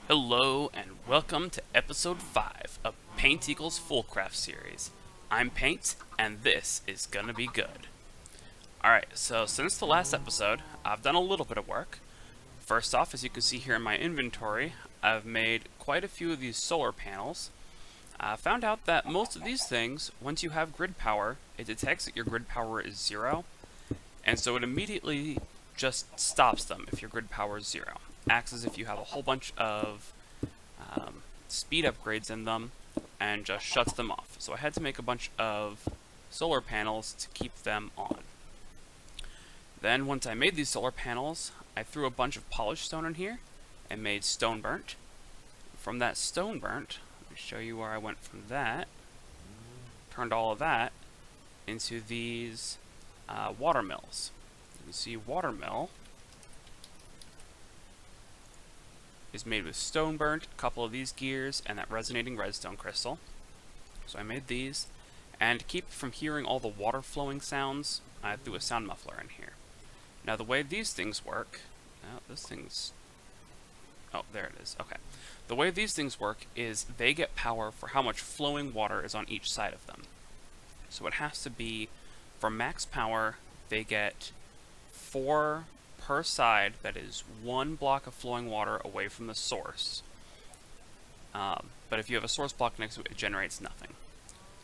Hello and welcome to episode 5 of Paint Equals Foolcraft series. I'm Paint, and this is gonna be good. Alright, so since the last episode, I've done a little bit of work. First off, as you can see here in my inventory, I've made quite a few of these solar panels. I found out that most of these things, once you have grid power, it detects that your grid power is 0, and so it immediately just stops them if your grid power is 0. Acts as if you have a whole bunch of speed upgrades in them and just shuts them off. So I had to make a bunch of solar panels to keep them on. Then once I made these solar panels, I threw a bunch of polished stone in here and made stone burnt. From that stone burnt, let me show you where I went from that. Turned all of that into these water mills. You can see water mill is made with stone burnt, a couple of these gears, and that resonating redstone crystal. So I made these, and to keep from hearing all the water flowing sounds, I threw a sound muffler in here. Now the way these things work, oh, there it is, okay. The way these things work is they get power for how much flowing water is on each side of them. So it has to be, for max power, they get 4 per side, that is 1 block of flowing water away from the source. But if you have a source block next to it, it generates nothing.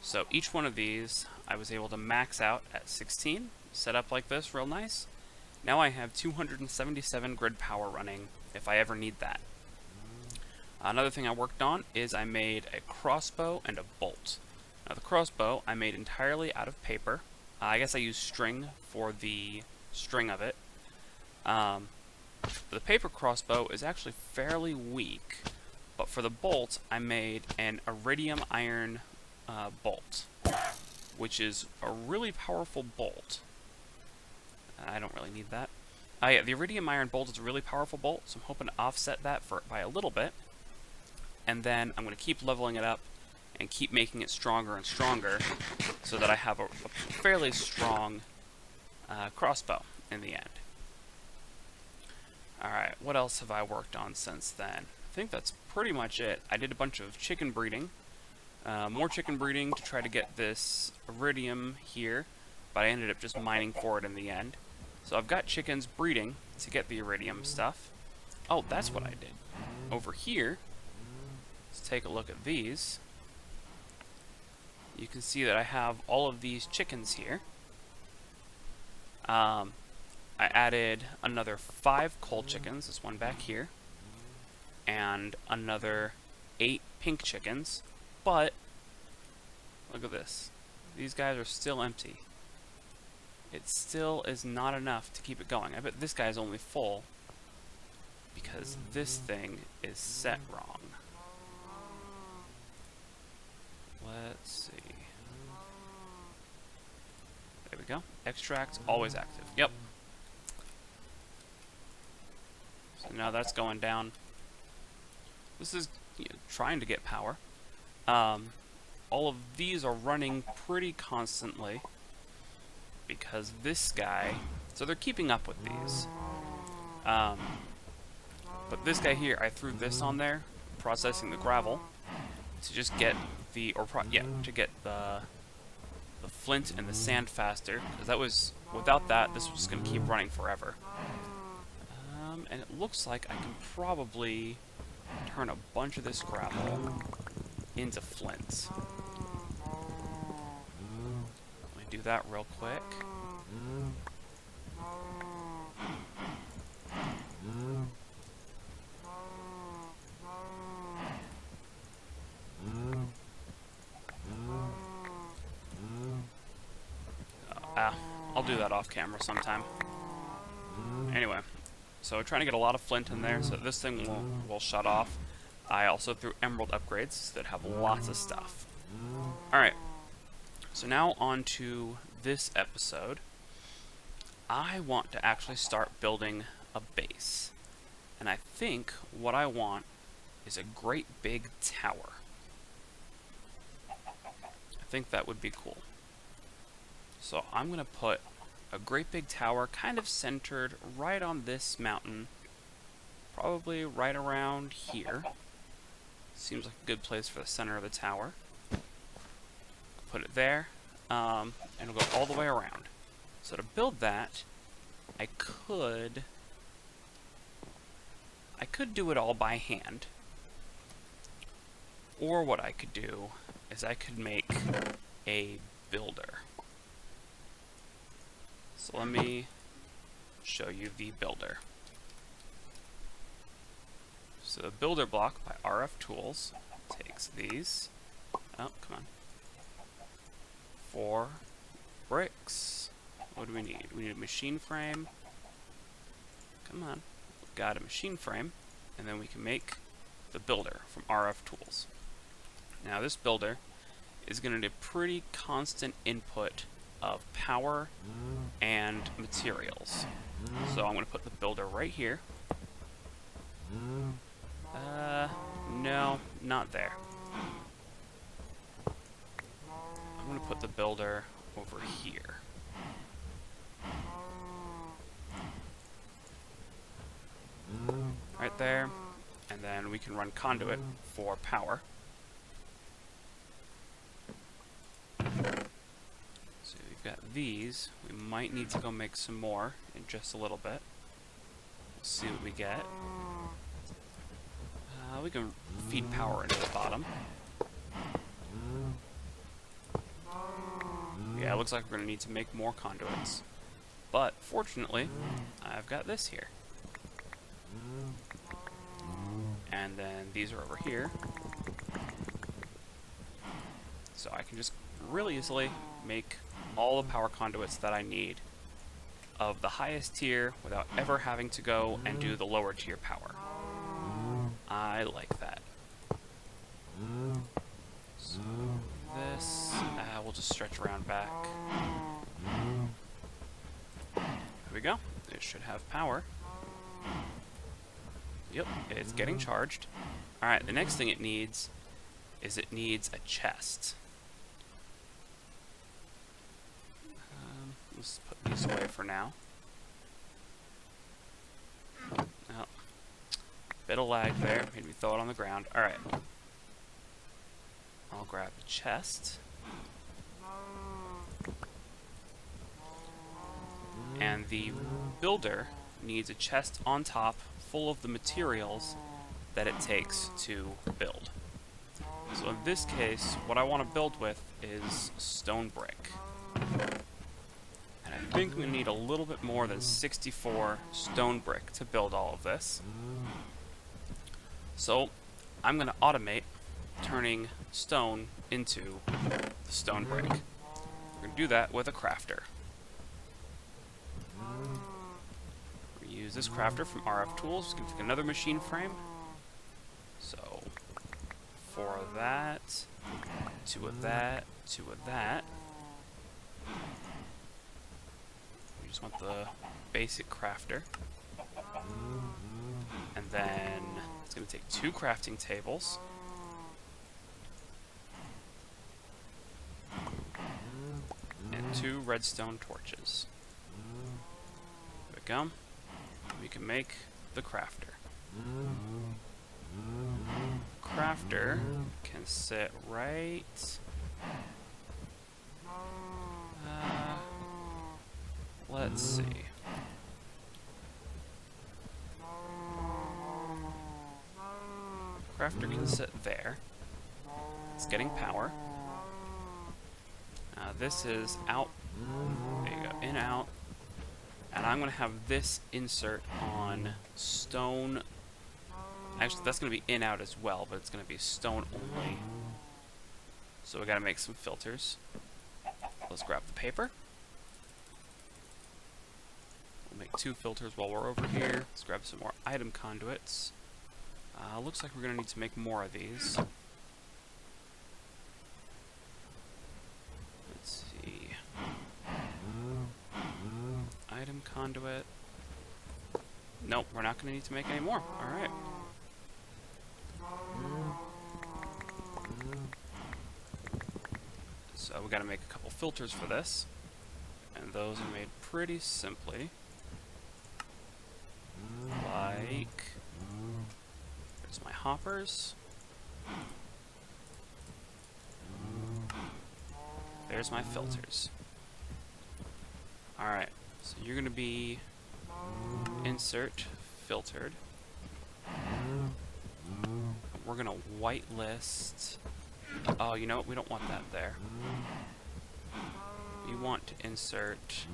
So each one of these, I was able to max out at 16, set up like this, real nice. Now I have 277 grid power running, if I ever need that. Another thing I worked on is I made a crossbow and a bolt. Now the crossbow I made entirely out of paper. I guess I used string for the string of it. The paper crossbow is actually fairly weak, but for the bolt, I made an iridium iron bolt, which is a really powerful bolt. I don't really need that. Yeah, the iridium iron bolt is a really powerful bolt, so I'm hoping to offset that by a little bit, and then I'm going to keep leveling it up and keep making it stronger and stronger, so that I have a fairly strong crossbow in the end. Alright, what else have I worked on since then? I think that's pretty much it. I did a bunch of chicken breeding. More chicken breeding to try to get this iridium here, but I ended up just mining for it in the end. So I've got chickens breeding to get the iridium stuff. Oh, that's what I did. Over here, let's take a look at these. You can see that I have all of these chickens here. I added another 5 coal chickens, this one back here, and another 8 pink chickens, but look at this. These guys are still empty. It still is not enough to keep it going. I bet this guy's only full because this thing is set wrong. Let's see. There we go. Extract, always active. Yep. So now that's going down. This is trying to get power. All of these are running pretty constantly because this guy, so they're keeping up with these. But this guy here, I threw this on there, processing the gravel, to just get the, to get the flint and the sand faster, because that was, without that, this was going to keep running forever. And it looks like I can probably turn a bunch of this gravel into flint. Let me do that real quick. I'll do that off camera sometime. Anyway. So we're trying to get a lot of flint in there, so this thing will shut off. I also threw emerald upgrades that have lots of stuff. Alright, so now on to this episode. I want to actually start building a base. And I think what I want is a great big tower. I think that would be cool. So I'm going to put a great big tower kind of centered right on this mountain probably right around here. Seems like a good place for the center of the tower. Put it there, and it'll go all the way around. So to build that, I could do it all by hand. Or what I could do is I could make a builder. So let me show you the builder. So the builder block by RF Tools takes these. Oh, come on. 4 bricks. What do we need? We need a machine frame. Come on. We've got a machine frame. And then we can make the builder from RF Tools. Now this builder is going to need a pretty constant input of power and materials. So I'm going to put the builder right here. No, not there. I'm going to put the builder over here. Right there. And then we can run conduit for power. So we've got these. We might need to go make some more in just a little bit. We'll see what we get. We can feed power into the bottom. Yeah, it looks like we're going to need to make more conduits. But, fortunately, I've got this here. And then these are over here. So I can just really easily make all the power conduits that I need of the highest tier without ever having to go and do the lower tier power. I like that. So this, we'll just stretch around back. There we go. It should have power. Yep, it's getting charged. Alright, the next thing it needs is it needs a chest. Let's put these away for now. Oh, bit of lag there, made me throw it on the ground. Alright. I'll grab the chest. And the builder needs a chest on top full of the materials that it takes to build. So in this case, what I want to build with is stone brick. And I think we need a little bit more than 64 stone brick to build all of this. So I'm going to automate turning stone into the stone brick. We're going to do that with a crafter. We use this crafter from RF Tools. It's going to take another machine frame. So, 4 of that, 2 of that, 2 of that. We just want the basic crafter. And then it's going to take 2 crafting tables. And 2 redstone torches. There we go. We can make the crafter. Crafter can sit right... let's see. Crafter can sit there. It's getting power. This is out. There you go. In, out. And I'm going to have this insert on stone. Actually, that's going to be in, out as well, but it's going to be stone only. So we got to make some filters. Let's grab the paper. We'll make 2 filters while we're over here. Let's grab some more item conduits. Looks like we're going to need to make more of these. Let's see. Item conduit. Nope, we're not going to need to make any more. Alright. So we got to make a couple filters for this. And those are made pretty simply. Like There's my hoppers. There's my filters. Alright, so you're going to be insert filtered. We're going to whitelist. Oh, you know what? We don't want that there. We want to insert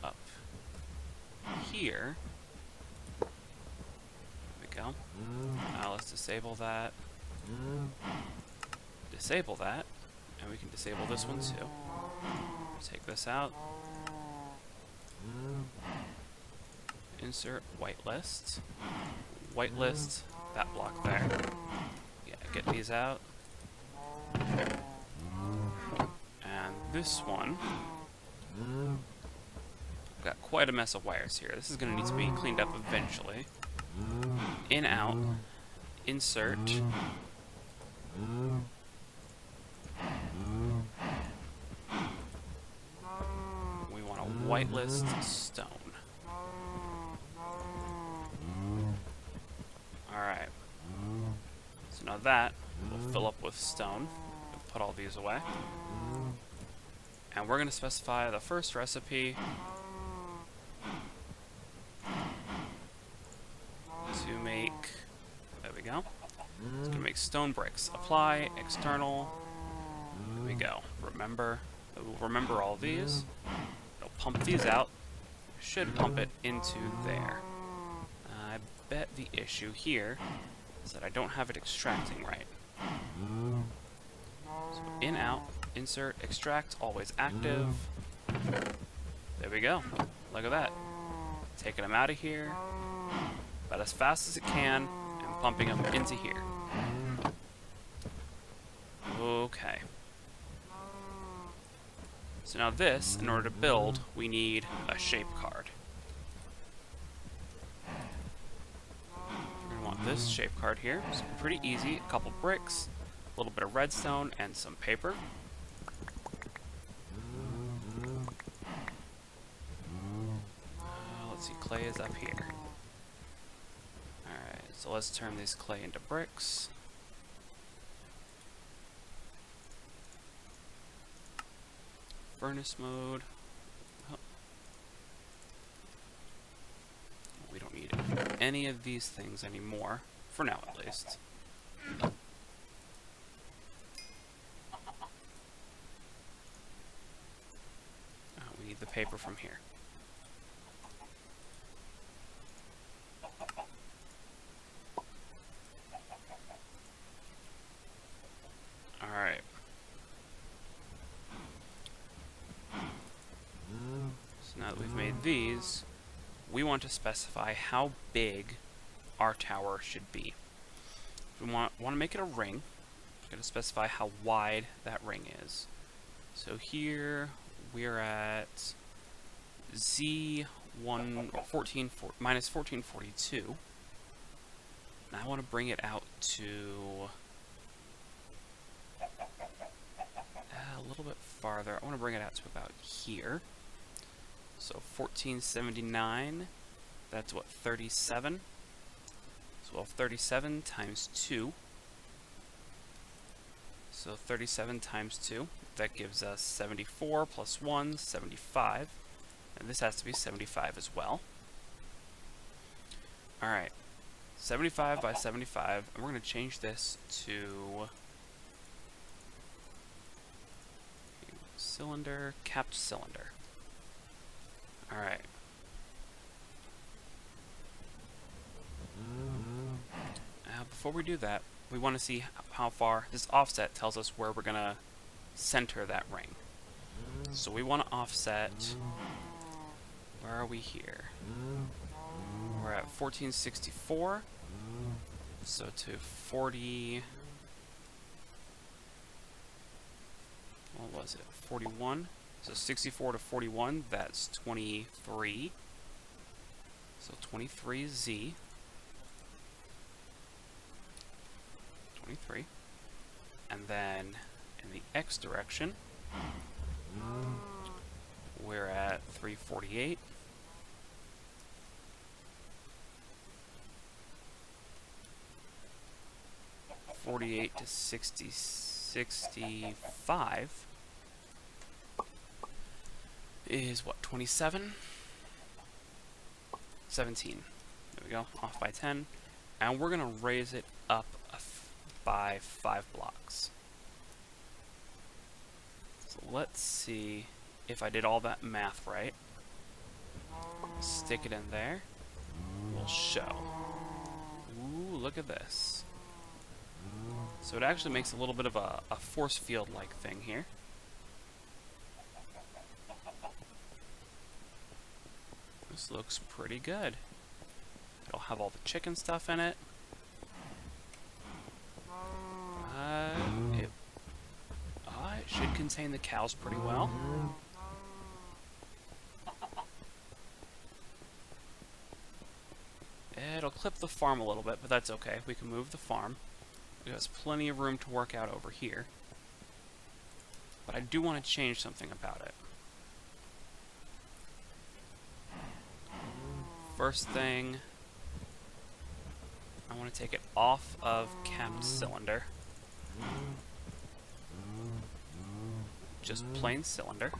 up here. There we go. Let's disable that. Disable that. And we can disable this one too. Take this out. Insert whitelist. Whitelist that block there. Yeah, get these out. And this one, we've got quite a mess of wires here. This is going to need to be cleaned up eventually. In, out, insert. We want a whitelist stone. Alright. So now that will fill up with stone. We'll put all these away. And we're going to specify the first recipe to make, there we go. It's going to make stone bricks. Apply, external, there we go. Remember, we'll remember all these. It'll pump these out. Should pump it into there. I bet the issue here is that I don't have it extracting right. So in, out, insert, extract, always active. There we go. Look at that. Taking them out of here about as fast as it can and pumping them into here. Okay. So now this, in order to build, we need a shape card. We're going to want this shape card here. So pretty easy. A couple bricks, a little bit of redstone, and some paper. Let's see, clay is up here. Alright, so let's turn this clay into bricks. Furnace mode. Oh. We don't need any of these things anymore, for now at least. We need the paper from here. Alright. So now that we've made these, we want to specify how big our tower should be. We want to make it a ring. We're going to specify how wide that ring is. So here we're at Z1 minus 1442. Now I want to bring it out to a little bit farther. I want to bring it out to about here. So 1479, that's what, 37? So we'll have 37 times 2. So 37 times 2, that gives us 74 plus 1, 75. And this has to be 75 as well. Alright, 75 by 75, and we're going to change this to cylinder, capped cylinder. Alright. Now, before we do that, we want to see how far this offset tells us where we're going to center that ring. So we want to offset, where are we here? We're at 1464, so to 40, what was it, 41? So 64 to 41, that's 23. So 23Z. 23. And then in the X direction, we're at 348. 48 to 60, 65 is what, 27? 17. There we go, off by 10. And we're going to raise it up by 5 blocks. So let's see if I did all that math right. Stick it in there. We'll show. Ooh, look at this. So it actually makes a little bit of a force field-like thing here. This looks pretty good. It'll have all the chicken stuff in it. It should contain the cows pretty well. It'll clip the farm a little bit, but that's okay. We can move the farm. There's plenty of room to work out over here. But I do want to change something about it. First thing, I want to take it off of capped cylinder. Just plain cylinder.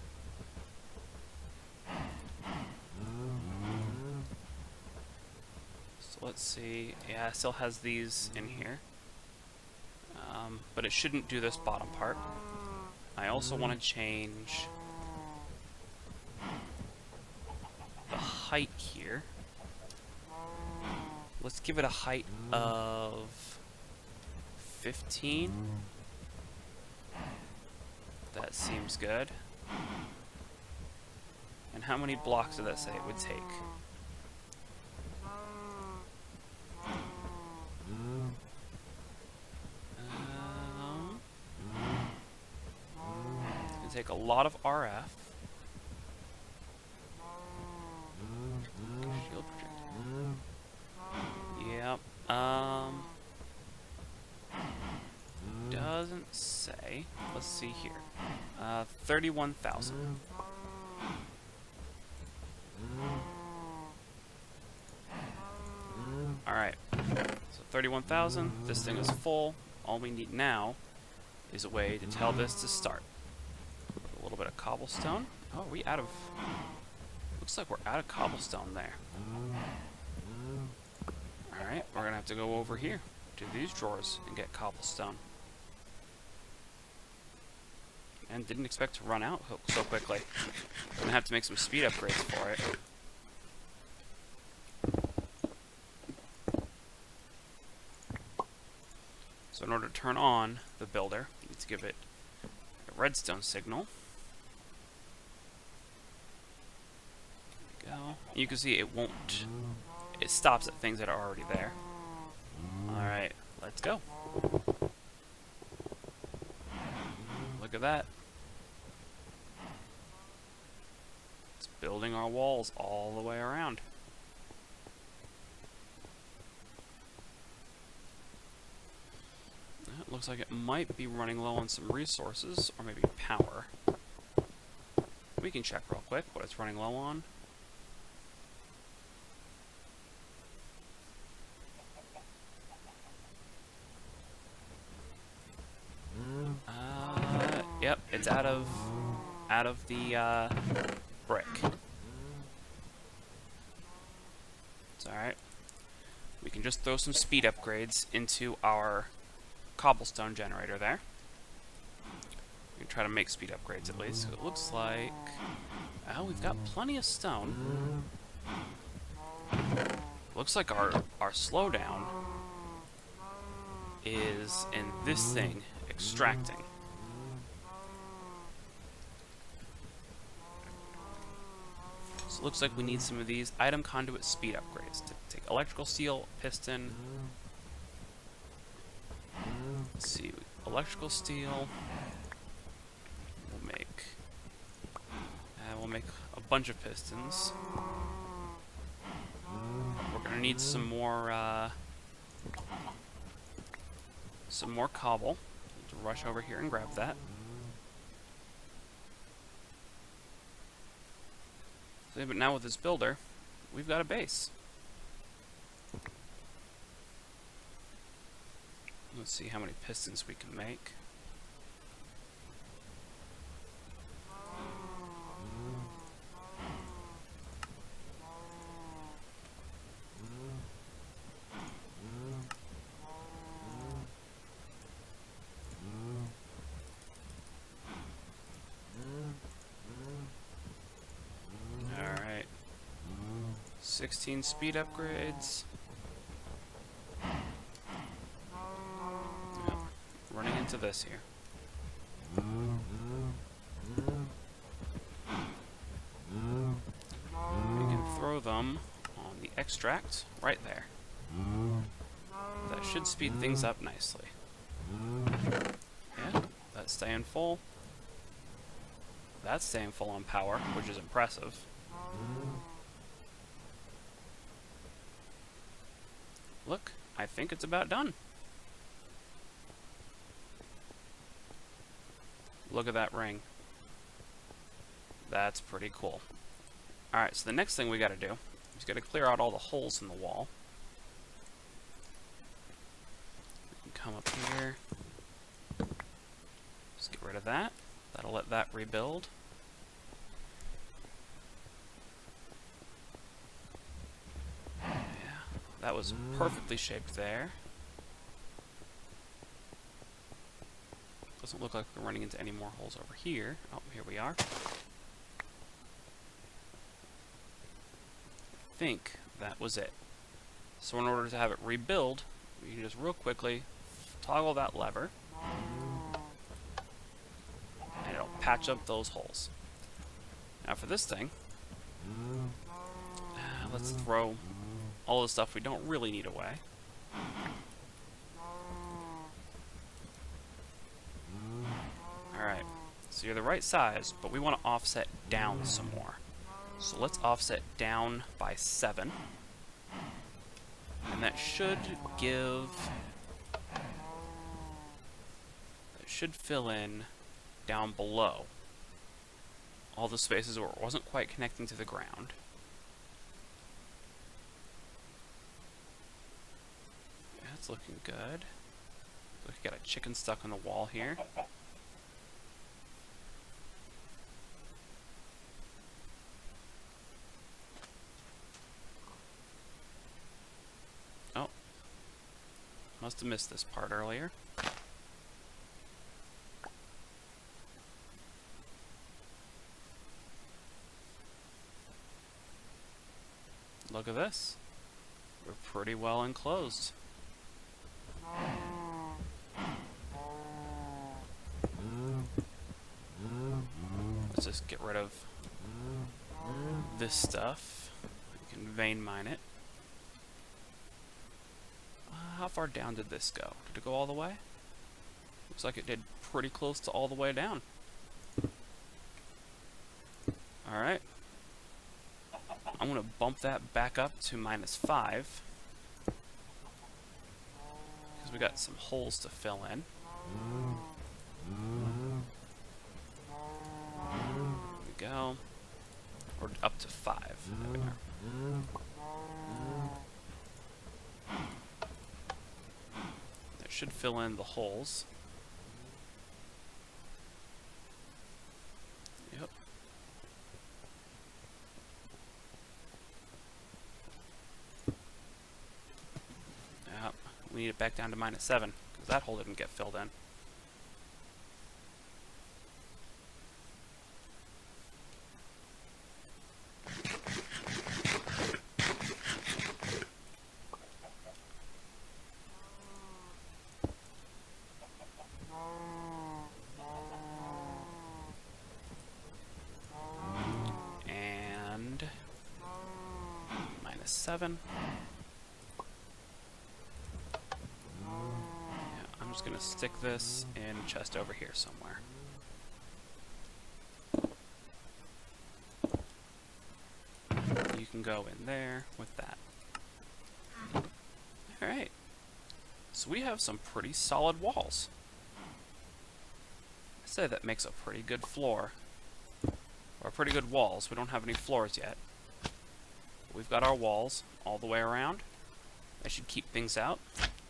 So let's see. Yeah, it still has these in here. But it shouldn't do this bottom part. I also want to change the height here. Let's give it a height of 15. That seems good. And how many blocks did that say it would take? It'll take a lot of RF. Shield projector. Yep. Doesn't say. Let's see here. 31,000. Alright. So 31,000. This thing is full. All we need now is a way to tell this to start. A little bit of cobblestone. Oh, are we out of... Looks like we're out of cobblestone there. Alright, we're gonna have to go over here to these drawers and get cobblestone. And didn't expect to run out so quickly. Gonna have to make some speed upgrades for it. So in order to turn on the builder, you need to give it a redstone signal. There we go. You can see it won't... It stops at things that are already there. Alright, let's go. Look at that. It's building our walls all the way around. It looks like it might be running low on some resources, or maybe power. We can check real quick what it's running low on. Yep, it's out of the brick. It's alright. We can just throw some speed upgrades into our cobblestone generator there. We can try to make speed upgrades at least. It looks like... Oh, we've got plenty of stone. Looks like our slowdown is in this thing extracting. So it looks like we need some of these item conduit speed upgrades to take electrical steel, piston. Let's see, electrical steel. We'll make a bunch of pistons. We're gonna need some more cobble. To rush over here and grab that. So, but now with this builder, we've got a base. Let's see how many pistons we can make. Alright. 16 speed upgrades. Yep. Running into this here. We can throw them on the extract right there. That should speed things up nicely. Yeah, that's staying full. That's staying full on power, which is impressive. Look, I think it's about done. Look at that ring. That's pretty cool. Alright, so the next thing we gotta do is gotta clear out all the holes in the wall. We can come up here. Just get rid of that. That'll let that rebuild. Yeah, that was perfectly shaped there. Doesn't look like we're running into any more holes over here. Oh, here we are. I think that was it. So in order to have it rebuild, we can just real quickly toggle that lever, and it'll patch up those holes. Now for this thing, let's throw all the stuff we don't really need away. Alright, so you're the right size, but we want to offset down some more. So let's offset down by 7. And that should give... That should fill in down below all the spaces where it wasn't quite connecting to the ground. Yeah, it's looking good. Look, we got a chicken stuck on the wall here. Oh. Must have missed this part earlier. Look at this. We're pretty well enclosed. Let's just get rid of this stuff. We can vein mine it. How far down did this go? Did it go all the way? Looks like it did pretty close to all the way down. Alright. I'm going to bump that back up to -5. Because we got some holes to fill in. There we go. Or up to 5. There we are. That should fill in the holes. Yep. Yep. We need it back down to -7 because that hole didn't get filled in. -7. Yeah, I'm just gonna stick this in a chest over here somewhere. You can go in there with that. Alright. So we have some pretty solid walls. I'd say that makes a pretty good floor. Or pretty good walls. We don't have any floors yet. We've got our walls all the way around. That should keep things out.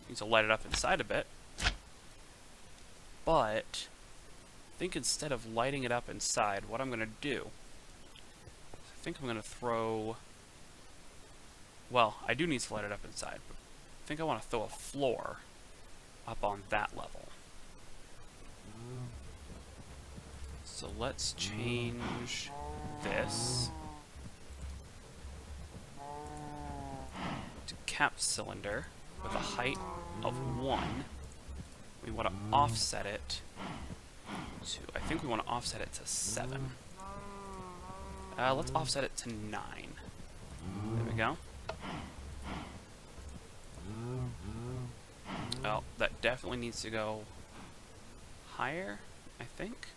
Need to light it up inside a bit. but I think instead of lighting it up inside, what I'm going to do, I think I'm going to throw... Well, I do need to light it up inside, but I think I want to throw a floor up on that level. So let's change this to cap cylinder with a height of 1. We want to offset it to, I think we want to offset it to 7. Let's offset it to 9. There we go. Oh, that definitely needs to go higher, I think.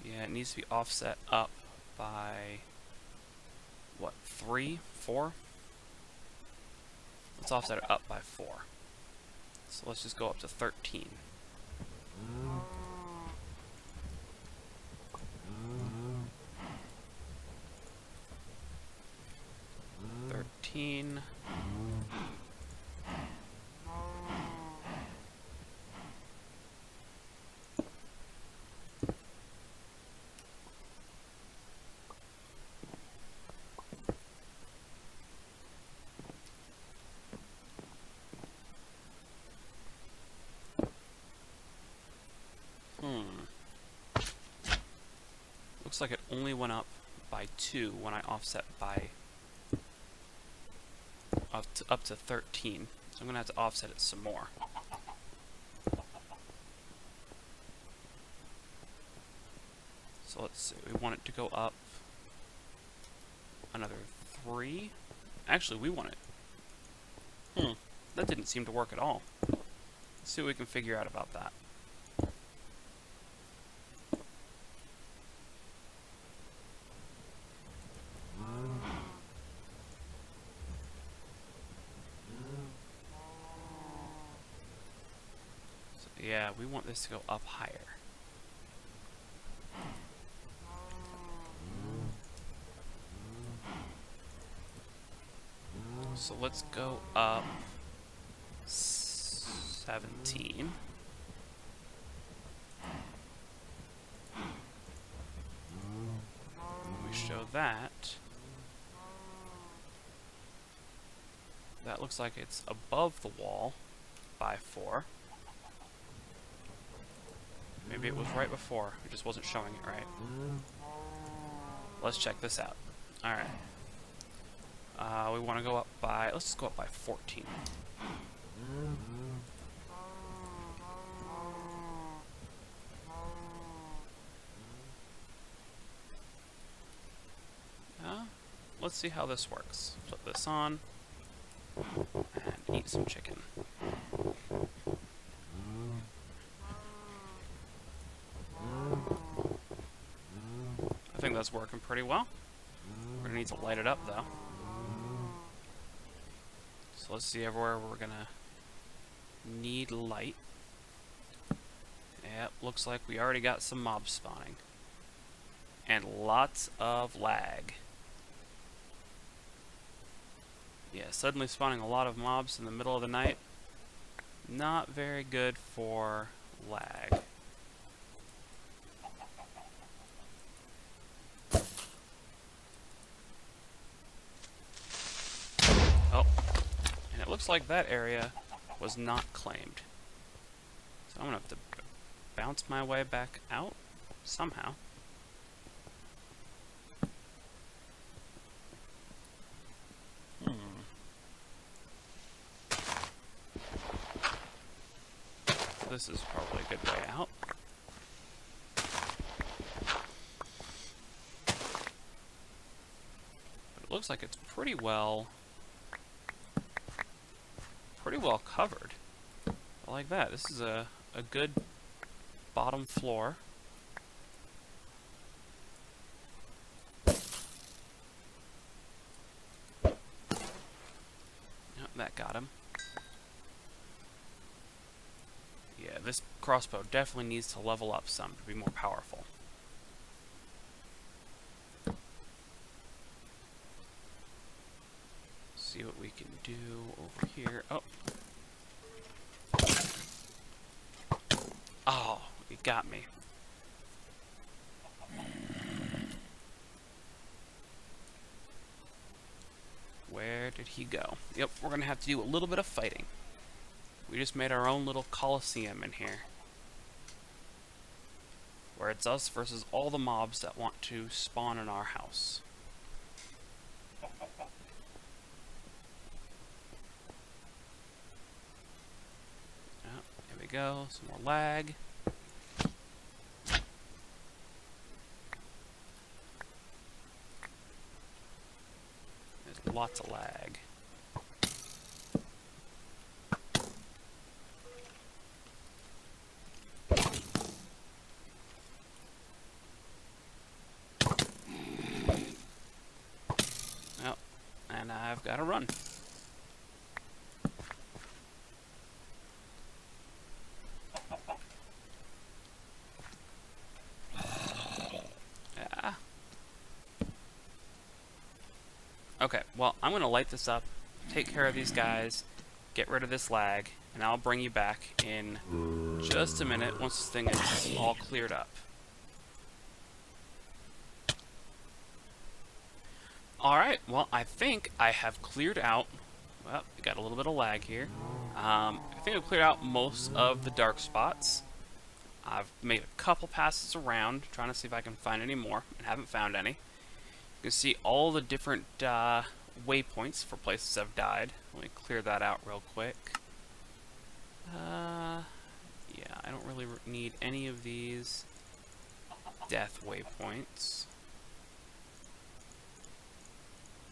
Yeah, it needs to be offset up by, what, 3, 4? Let's offset it up by 4. So let's just go up to 13. 13. Looks like it only went up by 2 when I offset by up to 13. So I'm going to have to offset it some more. So let's see, we want it to go up another 3. Actually, we want it... that didn't seem to work at all. Let's see what we can figure out about that. Yeah, we want this to go up higher. So let's go up 17. We show that. That looks like it's above the wall by 4. Maybe it was right before, it just wasn't showing it right. Let's check this out. Alright. We want to go up by, let's just go up by 14. Let's see how this works. Flip this on, and eat some chicken. I think that's working pretty well. We're going to need to light it up, though. So let's see everywhere we're going to need light. Yep, looks like we already got some mobs spawning. And lots of lag. Yeah, suddenly spawning a lot of mobs in the middle of the night. Not very good for lag. Oh, and it looks like that area was not claimed. So I'm gonna have to bounce my way back out somehow. This is probably a good way out. But it looks like it's pretty well covered. I like that. This is a good bottom floor. Yep, that got him. Yeah, this crossbow definitely needs to level up some to be more powerful. what we can do over here. Oh. Oh, it got me. Where did he go? Yep, we're going to have to do a little bit of fighting. We just made our own little coliseum in here, where it's us versus all the mobs that want to spawn in our house. Oh, here we go, some more lag. There's lots of lag. Oh, and I've got to run. Yeah. Okay, well, I'm going to light this up, take care of these guys, get rid of this lag, and I'll bring you back in just a minute once this thing is all cleared up. Alright, well, I think I have cleared out, well, we got a little bit of lag here. I think I've cleared out most of the dark spots. I've made a couple passes around, trying to see if I can find any more, and haven't found any. You can see all the different waypoints for places I've died. Let me clear that out real quick. Yeah, I don't really need any of these death waypoints.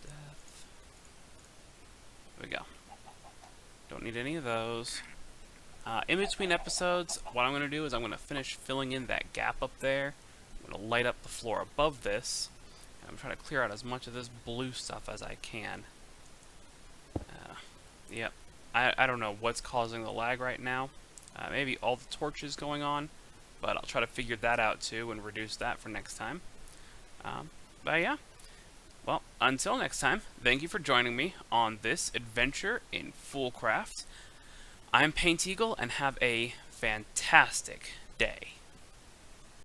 Death. There we go. Don't need any of those. In between episodes, what I'm going to do is I'm going to finish filling in that gap up there. I'm going to light up the floor above this. I'm trying to clear out as much of this blue stuff as I can. Yep. I don't know what's causing the lag right now. Maybe all the torches going on, but I'll try to figure that out too and reduce that for next time. But yeah. Well, until next time, thank you for joining me on this adventure in Foolcraft. I'm Paint Eagle, and have a fantastic day.